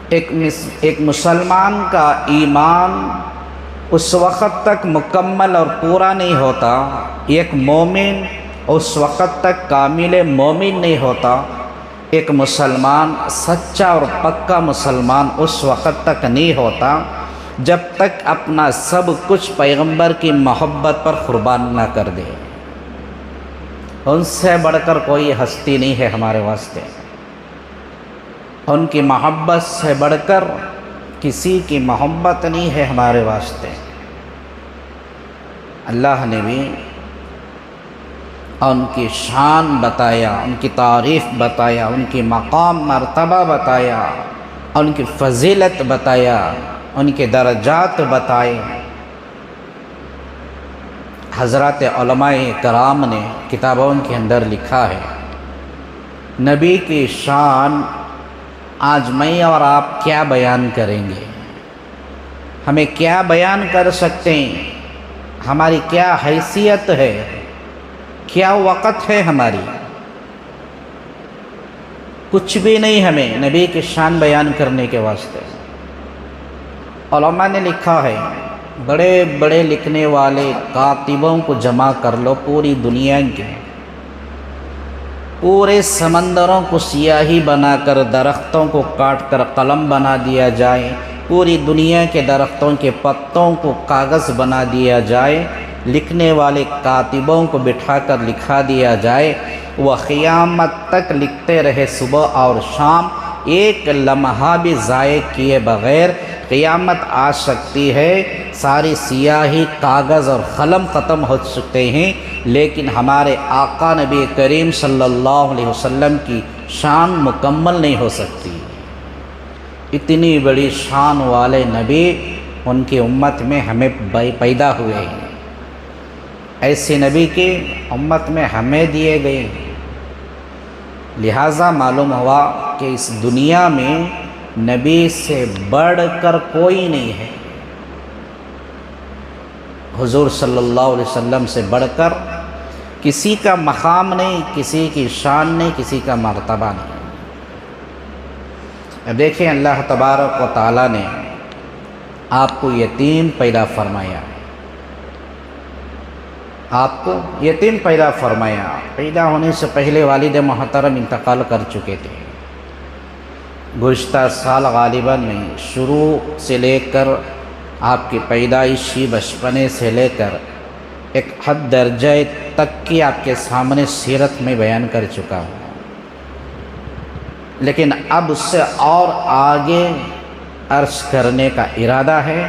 ایک مسلمان کا ایمان اس وقت تک مکمل اور پورا نہیں ہوتا، ایک مومن اس وقت تک کامل مومن نہیں ہوتا، ایک مسلمان سچا اور پکا مسلمان اس وقت تک نہیں ہوتا جب تک اپنا سب کچھ پیغمبر کی محبت پر قربان نہ کر دے۔ ان سے بڑھ کر کوئی ہستی نہیں ہے ہمارے واسطے، ان کی محبت سے بڑھ کر کسی کی محبت نہیں ہے ہمارے واسطے۔ اللہ نے بھی ان کی شان بتایا، ان کی تعریف بتایا، ان کی مقام مرتبہ بتایا، ان کی فضیلت بتایا، ان کے درجات بتائے۔ حضرات علماء کرام نے کتابوں کے اندر لکھا ہے، نبی کی شان آج میں اور آپ کیا بیان کریں گے؟ ہمیں کیا بیان کر سکتے ہیں؟ ہماری کیا حیثیت ہے؟ کیا وقت ہے ہماری؟ کچھ بھی نہیں ہمیں نبی کی شان بیان کرنے کے واسطے۔ علماء نے لکھا ہے، بڑے بڑے لکھنے والے کاتبوں کو جمع کر لو پوری دنیا کے، پورے سمندروں کو سیاہی بنا کر، درختوں کو کاٹ کر قلم بنا دیا جائے، پوری دنیا کے درختوں کے پتوں کو کاغذ بنا دیا جائے، لکھنے والے کاتبوں کو بٹھا کر لکھا دیا جائے، وہ قیامت تک لکھتے رہے صبح اور شام، ایک لمحہ بھی ضائع کیے بغیر۔ قیامت آ سکتی ہے، ساری سیاہی، کاغذ اور قلم ختم ہو سکتے ہیں، لیکن ہمارے آقا نبی کریم صلی اللہ علیہ وسلم کی شان مکمل نہیں ہو سکتی۔ اتنی بڑی شان والے نبی ان کی امت میں ہمیں پیدا ہوئے ہیں، ایسے نبی کی امت میں ہمیں دیے گئے، لہٰذا معلوم ہوا کہ اس دنیا میں نبی سے بڑھ کر کوئی نہیں ہے، حضور صلی اللہ علیہ وسلم سے بڑھ کر کسی کا مقام نہیں، کسی کی شان نہیں، کسی کا مرتبہ نہیں۔ اب دیکھیں، اللہ تبارک و تعالیٰ نے آپ کو یتیم پیدا فرمایا، آپ کو یتیم پیدا فرمایا۔ پیدا ہونے سے پہلے والد محترم انتقال کر چکے تھے۔ گزشتہ سال غالباً میں شروع سے لے کر آپ کی پیدائشی بچپنے سے لے کر ایک حد درجہ تک کی آپ کے سامنے سیرت میں بیان کر چکا ہوں، لیکن اب اس سے اور آگے عرض کرنے کا ارادہ ہے۔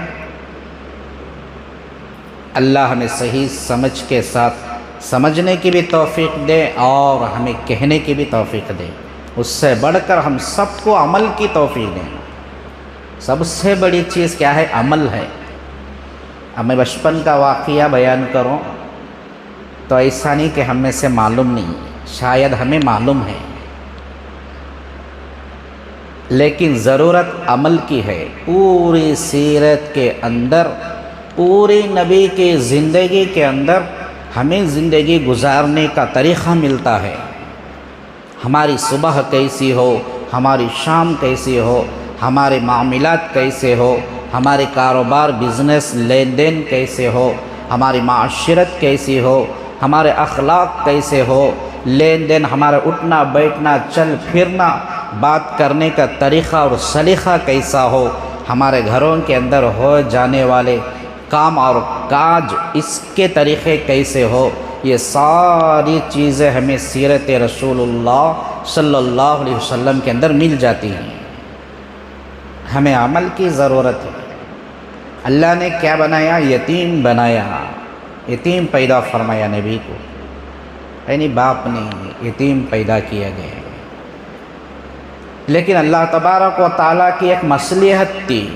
اللہ ہمیں صحیح سمجھ کے ساتھ سمجھنے کی بھی توفیق دے اور ہمیں کہنے کی بھی توفیق دے، اس سے بڑھ کر ہم سب کو عمل کی توفیق دیں۔ سب سے بڑی چیز کیا ہے؟ عمل ہے۔ اب میں بچپن کا واقعہ بیان کروں تو ایسا نہیں کہ ہم میں سے معلوم نہیں، شاید ہمیں معلوم ہے، لیکن ضرورت عمل کی ہے۔ پوری سیرت کے اندر، پوری نبی کی زندگی کے اندر ہمیں زندگی گزارنے کا طریقہ ملتا ہے۔ ہماری صبح کیسی ہو، ہماری شام کیسی ہو، ہمارے معاملات کیسے ہو، ہمارے کاروبار بزنس لین دین کیسے ہو، ہماری معاشرت کیسی ہو، ہمارے اخلاق کیسے ہو، لین دین، ہمارا اٹھنا بیٹھنا، چل پھرنا، بات کرنے کا طریقہ اور سلیقہ کیسا ہو، ہمارے گھروں کے اندر ہو جانے والے کام اور کاج اس کے طریقے کیسے ہو، یہ ساری چیزیں ہمیں سیرت رسول اللہ صلی اللہ علیہ وسلم کے اندر مل جاتی ہیں۔ ہمیں عمل کی ضرورت ہے۔ اللہ نے کیا بنایا؟ یتیم بنایا، یتیم پیدا فرمایا نبی کو، یعنی باپ نے یتیم پیدا کیا گیا۔ لیکن اللہ تبارک و تعالیٰ کی ایک مصلحت تھی،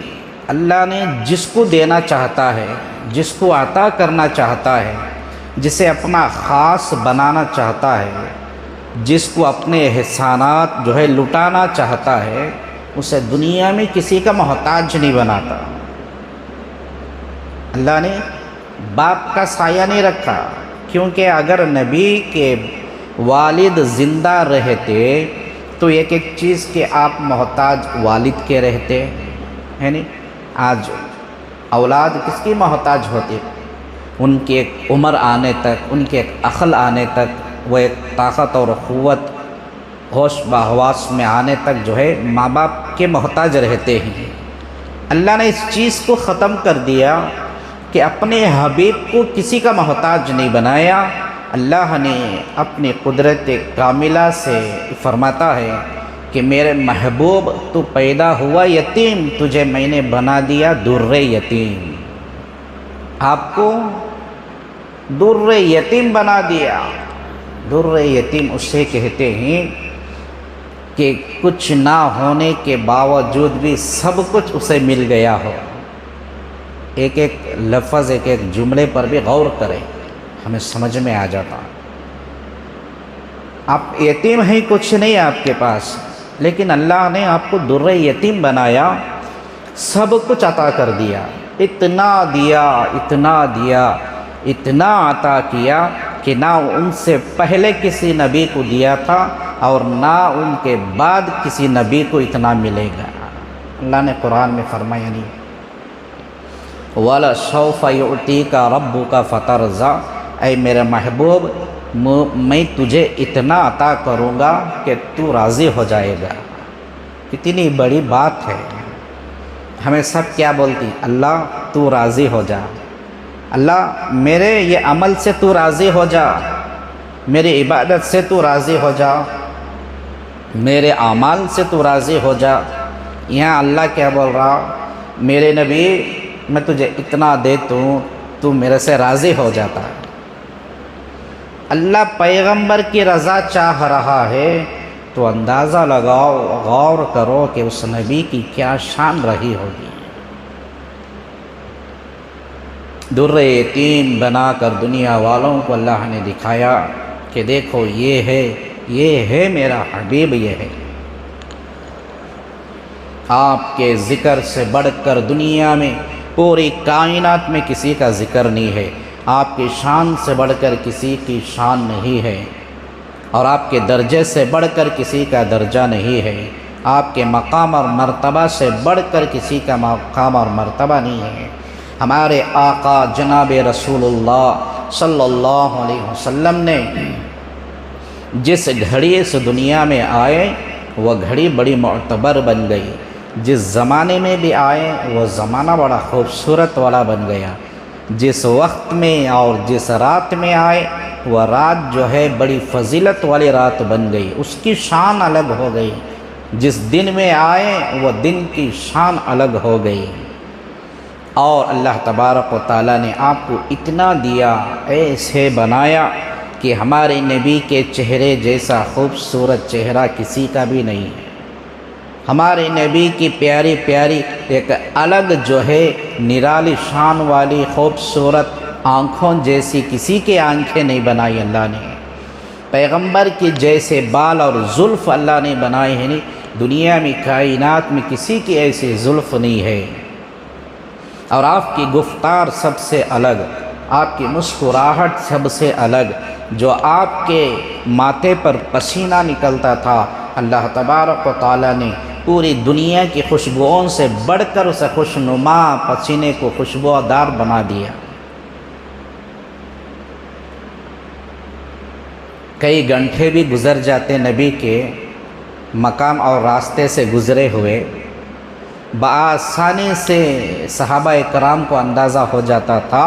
اللہ نے جس کو دینا چاہتا ہے، جس کو عطا کرنا چاہتا ہے، جسے اپنا خاص بنانا چاہتا ہے، جس کو اپنے احسانات جو ہے لٹانا چاہتا ہے، اسے دنیا میں کسی کا محتاج نہیں بناتا۔ اللہ نے باپ کا سایہ نہیں رکھا، کیونکہ اگر نبی کے والد زندہ رہتے تو ایک ایک چیز کے آپ محتاج والد کے رہتے ہیں نہیں. آج اولاد کس کی محتاج ہوتی؟ ان کی ایک عمر آنے تک، ان کے ایک عقل آنے تک، وہ ایک طاقت اور قوت ہوش بحواس میں آنے تک جو ہے ماں باپ کے محتاج رہتے ہیں. اللہ نے اس چیز کو ختم کر دیا کہ اپنے حبیب کو کسی کا محتاج نہیں بنایا. اللہ نے اپنی قدرت کاملہ سے فرماتا ہے کہ میرے محبوب تو پیدا ہوا یتیم، تجھے میں نے بنا دیا در یتیم. آپ کو در یتیم بنا دیا. در یتیم اسے کہتے ہیں کہ کچھ نہ ہونے کے باوجود بھی سب کچھ اسے مل گیا ہو. ایک ایک لفظ، ایک ایک جملے پر بھی غور کریں، ہمیں سمجھ میں آ جاتا. آپ یتیم ہیں، کچھ نہیں آپ کے پاس، لیکن اللہ نے آپ کو در یتیم بنایا، سب کچھ عطا کر دیا. اتنا دیا، اتنا دیا، اتنا عطا کیا کہ نہ ان سے پہلے کسی نبی کو دیا تھا اور نہ ان کے بعد کسی نبی کو اتنا ملے گا. اللہ نے قرآن میں فرمایا نہیں وَلَسَوْفَ يُعْطِيكَ رَبُّكَ فَتَرْضَىٰ، اے میرے محبوب میں تجھے اتنا عطا کروں گا کہ تو راضی ہو جائے گا. کتنی بڑی بات ہے. ہمیں سب کیا بولتی؟ اللہ تو راضی ہو جا، اللہ میرے یہ عمل سے تو راضی ہو جا، میری عبادت سے تو راضی ہو جا، میرے اعمال سے تو راضی ہو جا. یہاں اللہ کیا بول رہا؟ میرے نبی میں تجھے اتنا دیتا ہوں، تو میرے سے راضی ہو جاتا ہے. اللہ پیغمبر کی رضا چاہ رہا ہے تو اندازہ لگاؤ، غور کرو کہ اس نبی کی کیا شان رہی ہوگی. در یتیم بنا کر دنیا والوں کو اللہ نے دکھایا کہ دیکھو یہ ہے میرا حبیب. یہ ہے آپ کے ذکر سے بڑھ کر دنیا میں پوری کائنات میں کسی کا ذکر نہیں ہے. آپ کی شان سے بڑھ کر کسی کی شان نہیں ہے، اور آپ کے درجے سے بڑھ کر کسی کا درجہ نہیں ہے. آپ کے مقام اور مرتبہ سے بڑھ کر کسی کا مقام اور مرتبہ نہیں ہے. ہمارے آقا جناب رسول اللہ صلی اللہ علیہ وسلم نے جس گھڑی اس دنیا میں آئے وہ گھڑی بڑی معتبر بن گئی. جس زمانے میں بھی آئے وہ زمانہ بڑا خوبصورت والا بن گیا. جس وقت میں اور جس رات میں آئے وہ رات جو ہے بڑی فضیلت والی رات بن گئی، اس کی شان الگ ہو گئی. جس دن میں آئے وہ دن کی شان الگ ہو گئی. اور اللہ تبارک و تعالیٰ نے آپ کو اتنا دیا، ایسے بنایا کہ ہمارے نبی کے چہرے جیسا خوبصورت چہرہ کسی کا بھی نہیں ہے. ہمارے نبی کی پیاری پیاری ایک الگ جو ہے نرالی شان والی خوبصورت آنکھوں جیسی کسی کے آنکھیں نہیں بنائی اللہ نے. پیغمبر کی جیسے بال اور زلف اللہ نے بنائے ہیں نہیں. دنیا میں کائنات میں کسی کی ایسی زلف نہیں ہے. اور آپ کی گفتار سب سے الگ، آپ کی مسکراہٹ سب سے الگ. جو آپ کے ماتھے پر پسینہ نکلتا تھا، اللہ تبارک و تعالیٰ نے پوری دنیا کی خوشبوؤں سے بڑھ کر اسے خوشنما پسینے کو خوشبودار بنا دیا. کئی گھنٹے بھی گزر جاتے نبی کے مقام اور راستے سے گزرے ہوئے، بآسانی سے صحابہ کرام کو اندازہ ہو جاتا تھا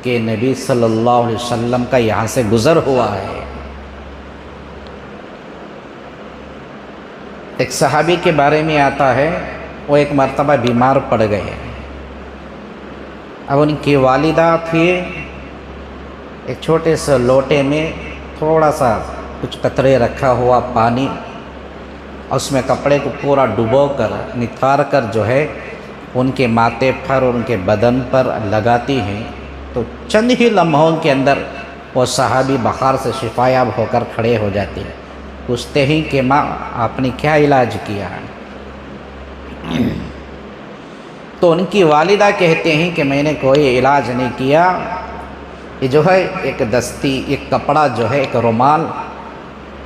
کہ نبی صلی اللہ علیہ وسلم کا یہاں سے گزر ہوا ہے. ایک صحابی کے بارے میں آتا ہے، وہ ایک مرتبہ بیمار پڑ گئے. اب ان کی والدہ تھی، ایک چھوٹے سے لوٹے میں تھوڑا سا کچھ قطرے رکھا ہوا پانی، اس میں کپڑے کو پورا ڈبو کر نتھار کر جو ہے ان کے ماتھے پر اور ان کے بدن پر لگاتی ہیں. تو چند ہی لمحوں کے اندر وہ صحابی بخار سے شفایاب ہو کر کھڑے ہو جاتے ہیں. پوچھتے ہیں کہ ماں آپ نے کیا علاج کیا؟ تو ان کی والدہ کہتے ہیں کہ میں نے کوئی علاج نہیں کیا. یہ جو ہے ایک دستی، ایک کپڑا جو ہے، ایک رومال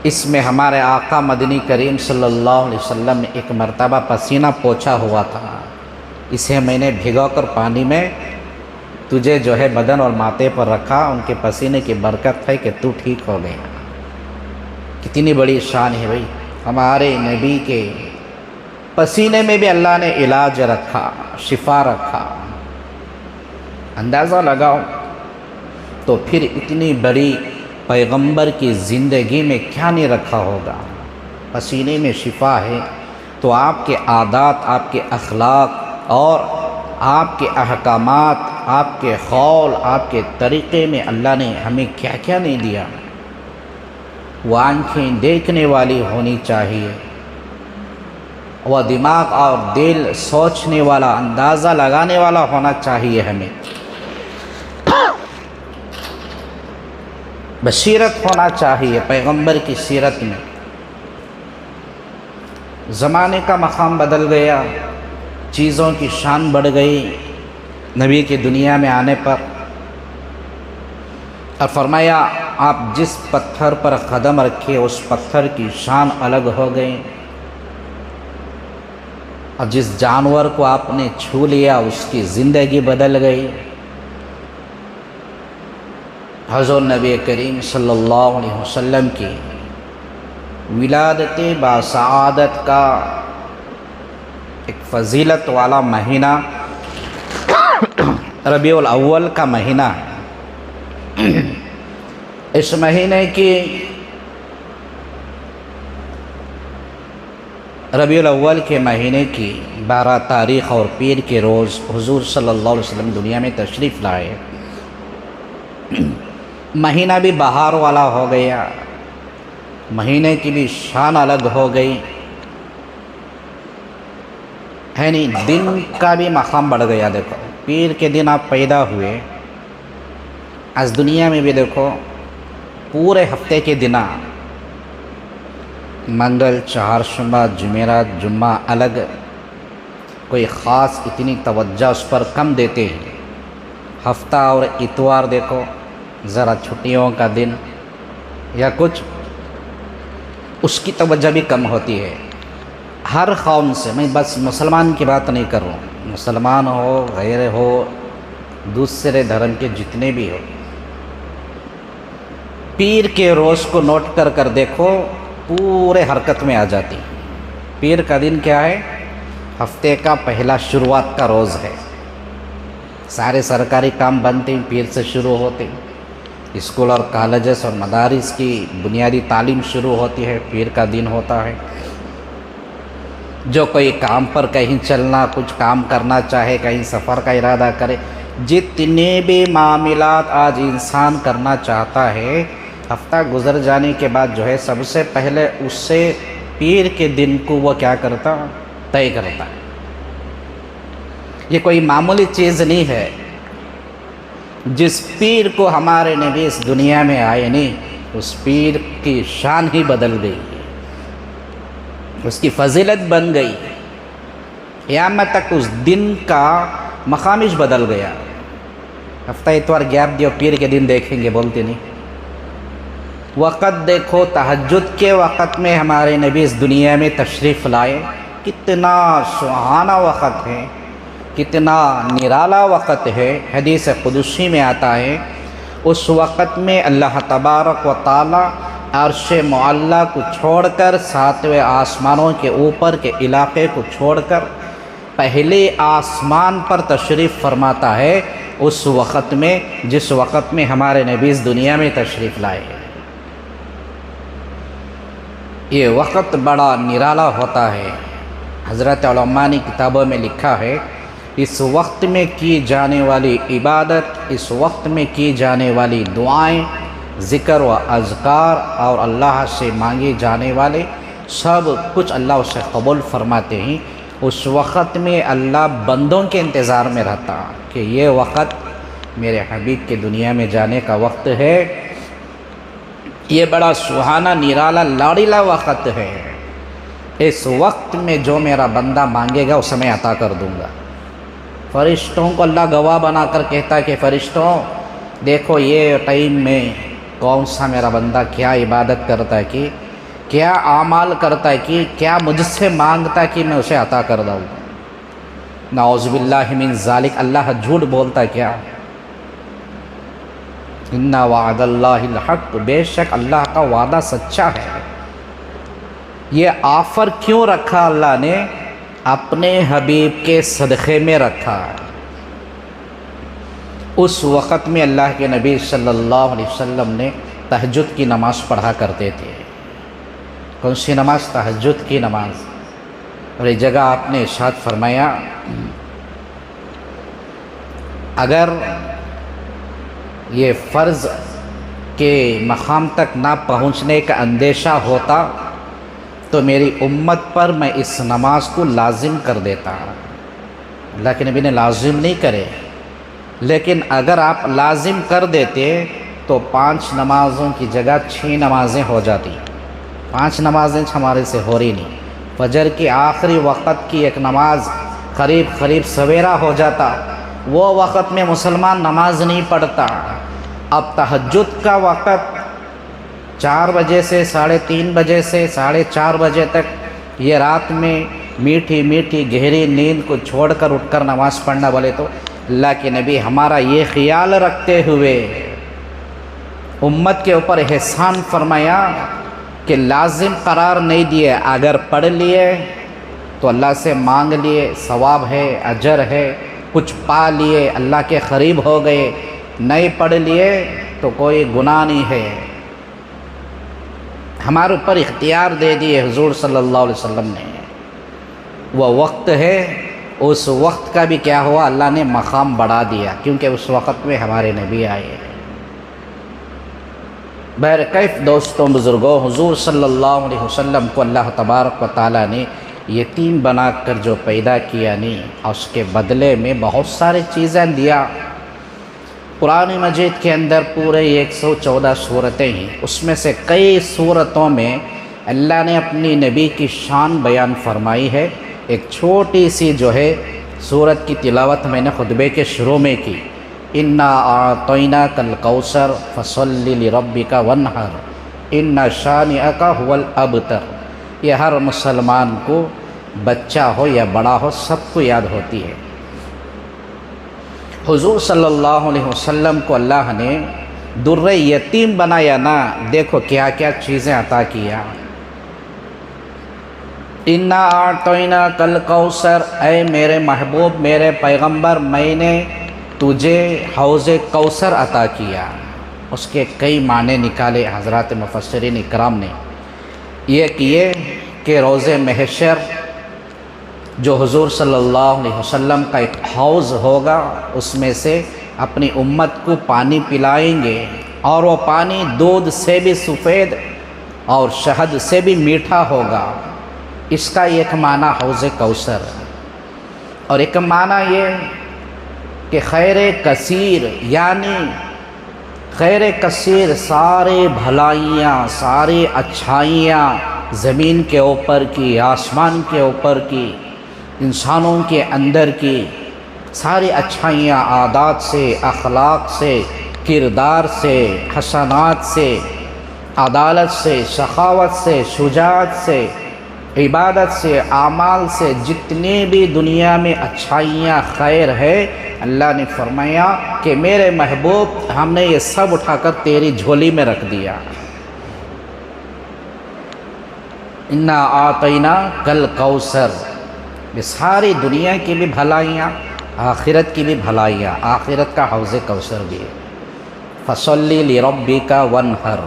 اس میں ہمارے آقا مدنی کریم صلی اللہ علیہ وسلم نے ایک مرتبہ پسینہ پوچھا ہوا تھا، اسے میں نے بھگو کر پانی میں تجھے جو ہے بدن اور ماتھے پر رکھا، ان کے پسینے کی برکت ہے کہ تو ٹھیک ہو گیا۔ کتنی بڑی شان ہے بھائی، ہمارے نبی کے پسینے میں بھی اللہ نے علاج رکھا، شفا رکھا۔ اندازہ لگاؤ تو پھر اتنی بڑی پیغمبر کی زندگی میں کیا نہیں رکھا ہوگا۔ پسینے میں شفا ہے تو آپ کے عادات، آپ کے اخلاق اور آپ کے احکامات، آپ کے قول، آپ کے طریقے میں اللہ نے ہمیں کیا کیا نہیں دیا۔ وہ آنکھیں دیکھنے والی ہونی چاہیے، وہ دماغ اور دل سوچنے والا، اندازہ لگانے والا ہونا چاہیے ہمیں، بصیرت ہونا چاہیے پیغمبر کی سیرت میں۔ زمانے کا مقام بدل گیا، چیزوں کی شان بڑھ گئی نبی کی دنیا میں آنے پر، اور فرمایا آپ جس پتھر پر قدم رکھے اس پتھر کی شان الگ ہو گئی، اور جس جانور کو آپ نے چھو لیا اس کی زندگی بدل گئی۔ حضور نبی کریم صلی اللہ علیہ وسلم کی ولادت باسعادت کا ایک فضیلت والا مہینہ ربیع الاول کا مہینہ ہے۔ اس مہینے کی ربیع الاول کے مہینے کی 12 تاریخ اور پیر کے روز حضور صلی اللہ علیہ وسلم دنیا میں تشریف لائے۔ مہینہ بھی بہار والا ہو گیا، مہینے کی بھی شان الگ ہو گئی ہے نہیں، دن کا بھی مقام بڑھ گیا۔ دیکھو پیر کے دن آپ پیدا ہوئے، آج دنیا میں بھی دیکھو پورے ہفتے کے دن منگل، چہارشنبہ، جمعرات، جمعہ الگ، کوئی خاص اتنی توجہ اس پر کم دیتے ہیں۔ ہفتہ اور اتوار دیکھو ذرا چھٹیوں کا دن یا کچھ، اس کی توجہ بھی کم ہوتی ہے۔ ہر قوم سے، میں بس مسلمان کی بات نہیں کر رہا ہوں، مسلمان ہو، غیر ہو، دوسرے دھرم کے جتنے بھی ہو، پیر کے روز کو نوٹ کر کر دیکھو پورے حرکت میں آ جاتی۔ پیر کا دن کیا ہے؟ ہفتے کا پہلا شروعات کا روز ہے۔ سارے سرکاری کام بنتے ہیں پیر سے شروع ہوتے ہیں، اسکول اور کالجز اور مدارس کی بنیادی تعلیم شروع ہوتی ہے، پیر کا دن ہوتا ہے۔ جو کوئی کام پر کہیں چلنا، کچھ کام کرنا چاہے، کہیں سفر کا ارادہ کرے، جتنے بھی معاملات آج انسان کرنا چاہتا ہے، ہفتہ گزر جانے کے بعد جو ہے سب سے پہلے اس سے پیر کے دن کو وہ کیا کرتا؟ طے کرتا ہے۔ یہ کوئی معمولی چیز نہیں ہے۔ جس پیر کو ہمارے نبی اس دنیا میں آئے نہیں، اس پیر کی شان ہی بدل گئی، اس کی فضیلت بن گئی، قیامت تک اس دن کا مقامش بدل گیا۔ ہفتہ اتوار گیپ دیو، پیر کے دن دیکھیں گے، بولتے نہیں۔ وقت دیکھو، تہجد کے وقت میں ہمارے نبی اس دنیا میں تشریف لائے، کتنا سہانا وقت ہے، کتنا نرالا وقت ہے۔ حدیث قدسی میں آتا ہے اس وقت میں اللہ تبارک و تعالی عرش معلیٰ کو چھوڑ کر، ساتویں آسمانوں کے اوپر کے علاقے کو چھوڑ کر پہلے آسمان پر تشریف فرماتا ہے، اس وقت میں جس وقت میں ہمارے نبی اس دنیا میں تشریف لائے۔ یہ وقت بڑا نرالا ہوتا ہے۔ حضرت علماء نے کتابوں میں لکھا ہے، اس وقت میں کی جانے والی عبادت، اس وقت میں کی جانے والی دعائیں، ذکر و اذکار اور اللہ سے مانگے جانے والے سب کچھ اللہ اسے قبول فرماتے ہیں۔ اس وقت میں اللہ بندوں کے انتظار میں رہتا کہ یہ وقت میرے حبیب کے دنیا میں جانے کا وقت ہے، یہ بڑا سہانا نرالا لاڑیلا وقت ہے، اس وقت میں جو میرا بندہ مانگے گا اسے میں عطا کر دوں گا۔ فرشتوں کو اللہ گواہ بنا کر کہتا ہے کہ فرشتوں دیکھو یہ ٹائم میں کون سا میرا بندہ کیا عبادت کرتا ہے کہ کیا اعمال کرتا ہے کہ کیا مجھ سے مانگتا ہے کہ میں اسے عطا کر دوں؟ نعوذ باللہ من ذالک، اللہ جھوٹ بولتا ہے کیا؟ ان وعد اللہ الحق، بے شک اللہ کا وعدہ سچا ہے۔ یہ آفر کیوں رکھا اللہ نے؟ اپنے حبیب کے صدقے میں رکھا۔ اس وقت میں اللہ کے نبی صلی اللہ علیہ وسلم نے تہجد کی نماز پڑھا کرتے تھے۔ کون سی نماز؟ تہجد کی نماز۔ اور ایک جگہ آپ نے ارشاد فرمایا، اگر یہ فرض کے مقام تک نہ پہنچنے کا اندیشہ ہوتا تو میری امت پر میں اس نماز کو لازم کر دیتا۔ اللہ کے نبی نے لازم نہیں کرے، لیکن اگر آپ لازم کر دیتے تو 5 نمازوں کی جگہ 6 نمازیں ہو جاتی۔ 5 نمازیں ہمارے سے ہو رہی نہیں۔ فجر کی آخری وقت کی ایک نماز قریب سویرا ہو جاتا، وہ وقت میں مسلمان نماز نہیں پڑھتا۔ اب تہجد کا وقت 4 بجے سے 3:30 بجے سے 4:30 بجے تک، یہ رات میں میٹھی گہری نیند کو چھوڑ کر اٹھ کر نماز پڑھنا بولے تو اللہ کے نبی ہمارا یہ خیال رکھتے ہوئے امت کے اوپر احسان فرمایا کہ لازم قرار نہیں دیے، اگر پڑھ لیے تو اللہ سے مانگ لیے، ثواب ہے، اجر ہے، کچھ پا لیے، اللہ کے قریب ہو گئے، نہیں پڑھ لیے تو کوئی گناہ نہیں ہے۔ ہمارے اوپر اختیار دے دیے حضور صلی اللہ علیہ وسلم نے۔ وہ وقت ہے، اس وقت کا بھی کیا ہوا، اللہ نے مقام بڑھا دیا، کیونکہ اس وقت میں ہمارے نبی آئے۔ بہرکیف دوستوں بزرگوں، حضور صلی اللہ علیہ وسلم کو اللہ تبارک و تعالیٰ نے یتیم بنا کر جو پیدا کیا نہیں، اور اس کے بدلے میں بہت سارے چیزیں دیا۔ قرآن مجید کے اندر پورے 114 صورتیں ہیں، اس میں سے کئی صورتوں میں اللہ نے اپنی نبی کی شان بیان فرمائی ہے۔ ایک چھوٹی سی جو ہے صورت کی تلاوت میں نے خطبے کے شروع میں کی، انا اعطیناک الکوثر فصل لربک وانحر ان شانئک هو الابتر۔ یہ ہر مسلمان کو، بچہ ہو یا بڑا ہو، سب کو یاد ہوتی ہے۔ حضور صلی اللہ علیہ وسلم کو اللہ نے در یتیم بنایا نا، دیکھو کیا کیا چیزیں عطا کیا۔ انا اعطیناک الکوثر، اے میرے محبوب، میرے پیغمبر، میں نے تجھے حوض کوثر عطا کیا۔ اس کے کئی معنی نکالے حضرات مفسرین اکرام نے۔ یہ کیے کہ روز محشر جو حضور صلی اللہ علیہ وسلم کا ایک حوض ہوگا، اس میں سے اپنی امت کو پانی پلائیں گے، اور وہ پانی دودھ سے بھی سفید اور شہد سے بھی میٹھا ہوگا۔ اس کا ایک معنی حوض کوثر، اور ایک معنی یہ کہ خیر کثیر، یعنی خیر کثیر، سارے بھلائیاں، ساری اچھائیاں زمین کے اوپر کی، آسمان کے اوپر کی، انسانوں کے اندر کی ساری اچھائیاں، عادات سے، اخلاق سے، کردار سے، حسنات سے، عدالت سے، سخاوت سے، شجاعت سے، عبادت سے، اعمال سے، جتنی بھی دنیا میں اچھائیاں، خیر ہے، اللہ نے فرمایا کہ میرے محبوب ہم نے یہ سب اٹھا کر تیری جھولی میں رکھ دیا۔ انا اعطیناک الکوثر، یہ ساری دنیا کی بھی بھلائیاں، آخرت کی بھی بھلائیاں، آخرت کا حوض کوثر بھی ہے۔ فصلی لربک وانحر،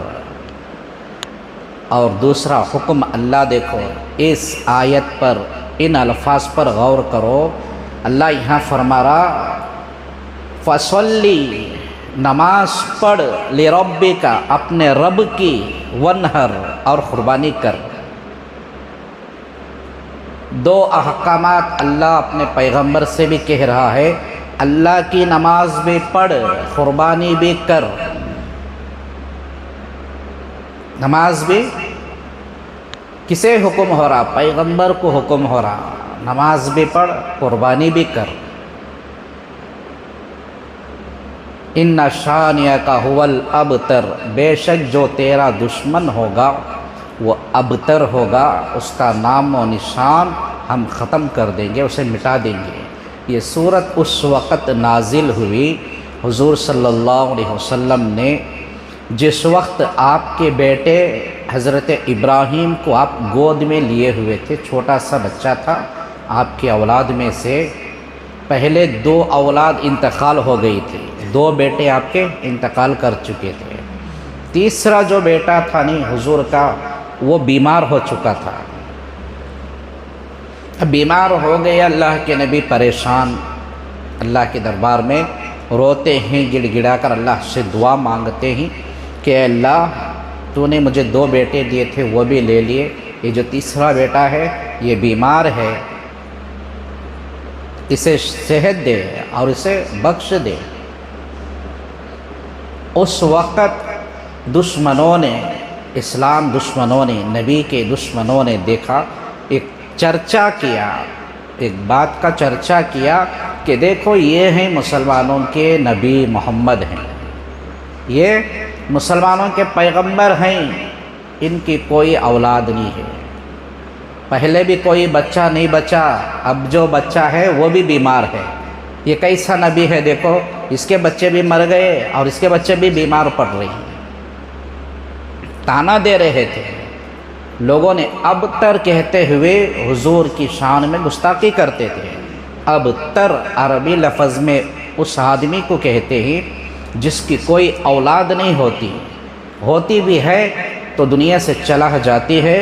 اور دوسرا حکم اللہ دیکھو، اس آیت پر، ان الفاظ پر غور کرو۔ اللہ یہاں فرما رہا فصلی، نماز پڑھ، لربک، اپنے رب کی، وانحر، اور قربانی کر۔ دو احکامات اللہ اپنے پیغمبر سے بھی کہہ رہا ہے، اللہ کی نماز بھی پڑھ، قربانی بھی کر۔ نماز بھی کسے حکم ہو رہا؟ پیغمبر کو حکم ہو رہا، نماز بھی پڑھ، قربانی بھی کر۔ ان شانئک هو الابتر، بے شک جو تیرا دشمن ہوگا وہ ابتر ہوگا، اس کا نام و نشان ہم ختم کر دیں گے، اسے مٹا دیں گے۔ یہ صورت اس وقت نازل ہوئی حضور صلی اللہ علیہ وسلم نے جس وقت آپ کے بیٹے حضرت ابراہیم کو آپ گود میں لیے ہوئے تھے، چھوٹا سا بچہ تھا، آپ کی اولاد میں سے پہلے 2 اولاد انتقال ہو گئی تھی، 2 بیٹے آپ کے انتقال کر چکے تھے، تیسرا جو بیٹا تھا نہیں حضور کا وہ بیمار ہو چکا تھا۔ بیمار ہو گئے، اللہ کے نبی پریشان اللہ کے دربار میں روتے ہیں، گڑ گڑا کر اللہ سے دعا مانگتے ہیں کہ اللہ تو نے مجھے 2 بیٹے دیے تھے وہ بھی لے لیے، یہ جو تیسرا بیٹا ہے یہ بیمار ہے، اسے صحت دے اور اسے بخش دے۔ اس وقت دشمنوں نے، اسلام دشمنوں نے، نبی کے دشمنوں نے دیکھا، ایک چرچا کیا، ایک بات کا چرچا کیا کہ دیکھو یہ ہیں مسلمانوں کے نبی محمد ہیں، یہ مسلمانوں کے پیغمبر ہیں، ان کی کوئی اولاد نہیں ہے، پہلے بھی کوئی بچہ نہیں بچا، اب جو بچہ ہے وہ بھی بیمار ہے، یہ کیسا نبی ہے، دیکھو اس کے بچے بھی مر گئے اور اس کے بچے بھی بیمار پڑ رہے ہیں۔ تانا دے رہے تھے، لوگوں نے ابتر کہتے ہوئے حضور کی شان میں گستاخی کرتے تھے۔ ابتر عربی لفظ میں اس آدمی کو کہتے ہیں جس کی کوئی اولاد نہیں ہوتی بھی ہے تو دنیا سے چلا جاتی ہے،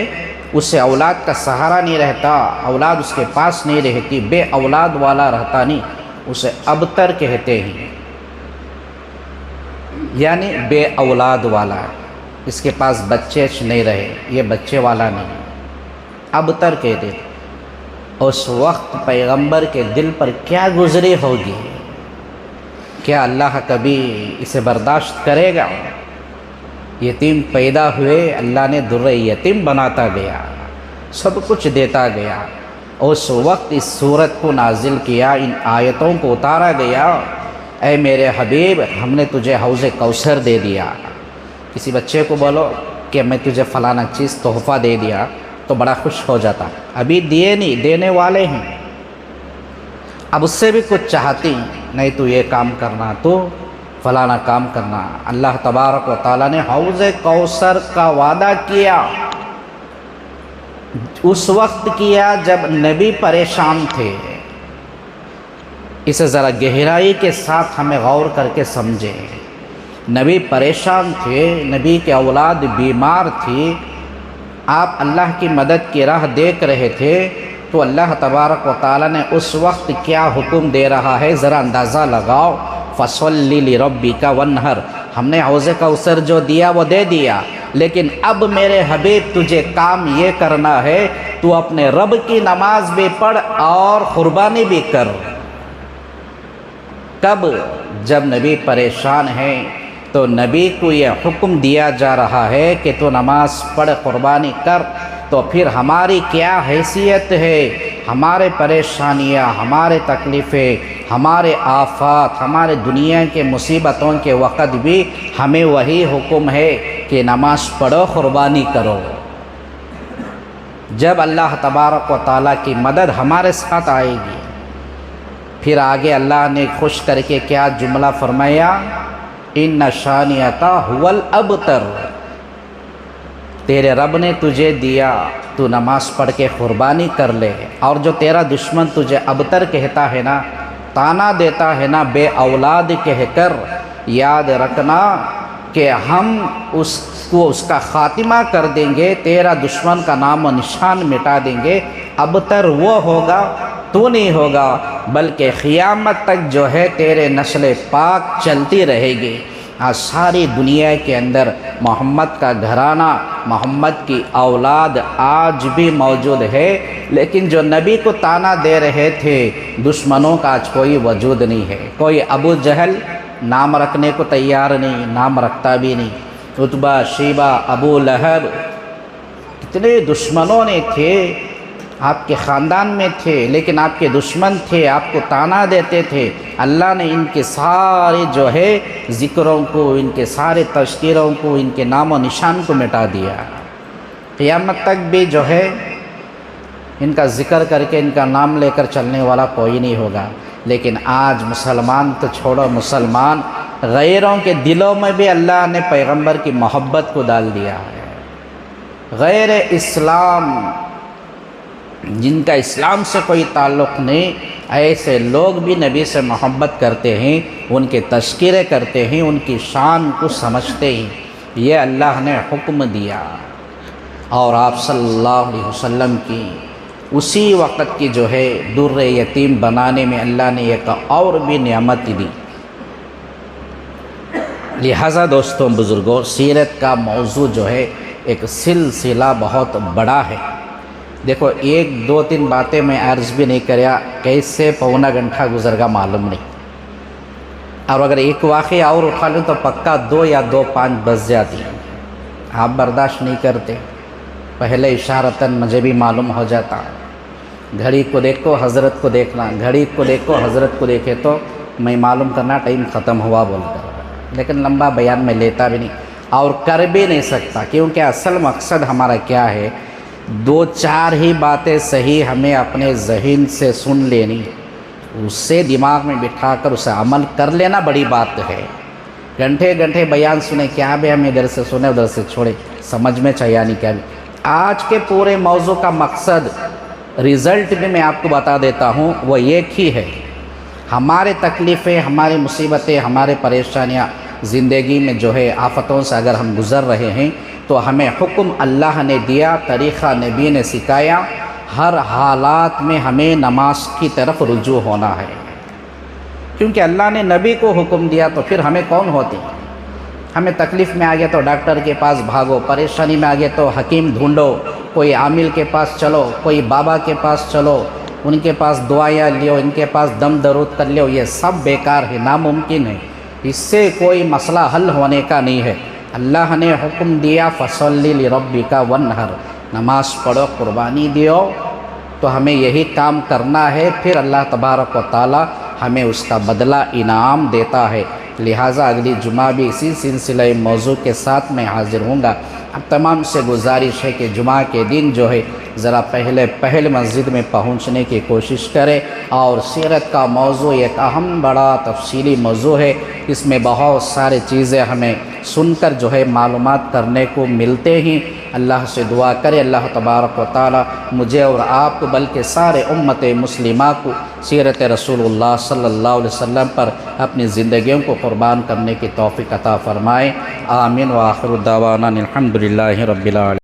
اسے اولاد کا سہارا نہیں رہتا، اولاد اس کے پاس نہیں رہتی، بے اولاد والا رہتا نہیں، اسے ابتر کہتے ہیں، یعنی بے اولاد والا، اس کے پاس بچے نہیں رہے، یہ بچے والا نہیں، ابتر کہتے تھے۔ اس وقت پیغمبر کے دل پر کیا گزری ہوگی، کیا اللہ کبھی اسے برداشت کرے گا؟ یتیم پیدا ہوئے، اللہ نے در یتیم بناتا گیا، سب کچھ دیتا گیا۔ اس وقت اس صورت کو نازل کیا، ان آیتوں کو اتارا گیا، اے میرے حبیب ہم نے تجھے حوض کوثر دے دیا۔ کسی بچے کو بولو کہ میں تجھے فلانا چیز تحفہ دے دیا تو بڑا خوش ہو جاتا، ابھی دیے نہیں، دینے والے ہیں، اب اس سے بھی کچھ چاہتی، نہیں تو یہ کام کرنا، تو فلانا کام کرنا۔ اللہ تبارک و تعالیٰ نے حوض کوثر کا وعدہ کیا، اس وقت کیا جب نبی پریشان تھے۔ اسے ذرا گہرائی کے ساتھ ہمیں غور کر کے سمجھیں۔ نبی پریشان تھے، نبی کے اولاد بیمار تھی، آپ اللہ کی مدد کی راہ دیکھ رہے تھے، تو اللہ تبارک و تعالیٰ نے اس وقت کیا حکم دے رہا ہے ذرا اندازہ لگاؤ۔ فَصَلِّ لِرَبِّكَ وَانْحَرْ، ہم نے حوض کوثر جو دیا وہ دے دیا، لیکن اب میرے حبیب تجھے کام یہ کرنا ہے، تو اپنے رب کی نماز بھی پڑھ اور قربانی بھی کر۔ کب؟ جب نبی پریشان ہیں تو نبی کو یہ حکم دیا جا رہا ہے کہ تو نماز پڑھ، قربانی کر، تو پھر ہماری کیا حیثیت ہے؟ ہمارے پریشانیاں، ہمارے تکلیفیں، ہمارے آفات، ہمارے دنیا کے مصیبتوں کے وقت بھی ہمیں وہی حکم ہے کہ نماز پڑھو، قربانی کرو۔ جب اللہ تبارک و تعالیٰ کی مدد ہمارے ساتھ آئے گی، پھر آگے اللہ نے خوش کر کے کیا جملہ فرمایا؟ ان شانیتا هو الابتر، تیرے رب نے تجھے دیا، تو نماز پڑھ کے قربانی کر لے، اور جو تیرا دشمن تجھے ابتر کہتا ہے نا، تانا دیتا ہے نا بے اولاد کہہ کر، یاد رکھنا کہ ہم اس کو اس کا خاتمہ کر دیں گے، تیرا دشمن کا نام و نشان مٹا دیں گے۔ ابتر وہ ہوگا، تو نہیں ہوگا، بلکہ قیامت تک جو ہے تیرے نسل پاک چلتی رہے گی۔ آج ساری دنیا کے اندر محمد کا گھرانہ، محمد کی اولاد آج بھی موجود ہے، لیکن جو نبی کو تانا دے رہے تھے دشمنوں کا آج کوئی وجود نہیں ہے۔ کوئی ابو جہل نام رکھنے کو تیار نہیں، نام رکھتا بھی نہیں۔ عتبہ، شیبہ، ابو لہب، کتنے دشمنوں نے تھے، آپ کے خاندان میں تھے، لیکن آپ کے دشمن تھے، آپ کو تانا دیتے تھے۔ اللہ نے ان کے سارے جو ہے ذکروں کو، ان کے سارے تذکیروں کو، ان کے نام و نشان کو مٹا دیا۔ قیامت تک بھی جو ہے ان کا ذکر کر کے ان کا نام لے کر چلنے والا کوئی نہیں ہوگا۔ لیکن آج مسلمان تو چھوڑو، مسلمان غیروں کے دلوں میں بھی اللہ نے پیغمبر کی محبت کو ڈال دیا ہے۔ غیر اسلام، جن کا اسلام سے کوئی تعلق نہیں، ایسے لوگ بھی نبی سے محبت کرتے ہیں، ان کے تذکرے کرتے ہیں، ان کی شان کو سمجھتے ہیں۔ یہ اللہ نے حکم دیا، اور آپ صلی اللہ علیہ وسلم کی اسی وقت کی جو ہے در یتیم بنانے میں اللہ نے ایک اور بھی نعمت دی۔ لہذا دوستوں بزرگوں، سیرت کا موضوع جو ہے ایک سلسلہ بہت بڑا ہے۔ دیکھو، ایک دو تین باتیں میں عرض بھی نہیں کریا، کیسے پونا گھنٹہ گزر گا معلوم نہیں، اور اگر ایک واقعہ اور اٹھا لوں تو پکا 2 یا 2:05 بج جاتی ہے۔ آپ برداشت نہیں کرتے، پہلے اشارتاً مجھے بھی معلوم ہو جاتا، گھڑی کو دیکھو حضرت کو دیکھنا، گھڑی کو دیکھو حضرت کو دیکھے تو میں معلوم کرنا ٹائم ختم ہوا بول کر، لیکن لمبا بیان میں لیتا بھی نہیں اور کر بھی نہیں سکتا، کیونکہ اصل مقصد ہمارا کیا ہے، 2-4 ہی باتیں صحیح ہمیں اپنے ذہن سے سن لینی، اس سے دماغ میں بٹھا کر اسے عمل کر لینا بڑی بات ہے۔ گھنٹے گھنٹے بیان سنیں، کیا بھی ہم ادھر سے سنیں ادھر سے چھوڑیں، سمجھ میں چاہیے نہیں کیا بھی۔ آج کے پورے موضوع کا مقصد، رزلٹ بھی میں آپ کو بتا دیتا ہوں، وہ ایک ہی ہے۔ ہمارے تکلیفیں، ہماری مصیبتیں، ہمارے پریشانیاں زندگی میں جو ہے آفتوں سے اگر ہم گزر رہے ہیں تو ہمیں حکم اللہ نے دیا، طریقہ نبی نے سکھایا، ہر حالات میں ہمیں نماز کی طرف رجوع ہونا ہے، کیونکہ اللہ نے نبی کو حکم دیا تو پھر ہمیں کون ہوتی؟ ہمیں تکلیف میں آ گیا تو ڈاکٹر کے پاس بھاگو، پریشانی میں آ گیا تو حکیم ڈھونڈو، کوئی عامل کے پاس چلو، کوئی بابا کے پاس چلو، ان کے پاس دعائیں لیو، ان کے پاس دم درود کر لیو، یہ سب بیکار ہے، ناممکن ہے، اس سے کوئی مسئلہ حل ہونے کا نہیں ہے۔ اللہ نے حکم دیا فصلی لربک وانحر، نماز پڑھو، قربانی دیو، تو ہمیں یہی کام کرنا ہے، پھر اللہ تبارک و تعالی ہمیں اس کا بدلہ انعام دیتا ہے۔ لہٰذا اگلی جمعہ بھی اسی سلسلہ موضوع کے ساتھ میں حاضر ہوں گا۔ اب تمام سے گزارش ہے کہ جمعہ کے دن جو ہے ذرا پہل مسجد میں پہنچنے کی کوشش کرے، اور سیرت کا موضوع ایک اہم بڑا تفصیلی موضوع ہے، اس میں بہت سارے چیزیں ہمیں سن کر جو ہے معلومات کرنے کو ملتے ہیں۔ اللہ سے دعا کرے اللہ تبارک و تعالی مجھے اور آپ کو بلکہ سارے امت مسلمہ کو سیرت رسول اللہ صلی اللہ علیہ وسلم پر اپنی زندگیوں کو قربان کرنے کی توفیق عطا فرمائے۔ آمین، وآخر دعوانا الحمدللہ رب العالمین۔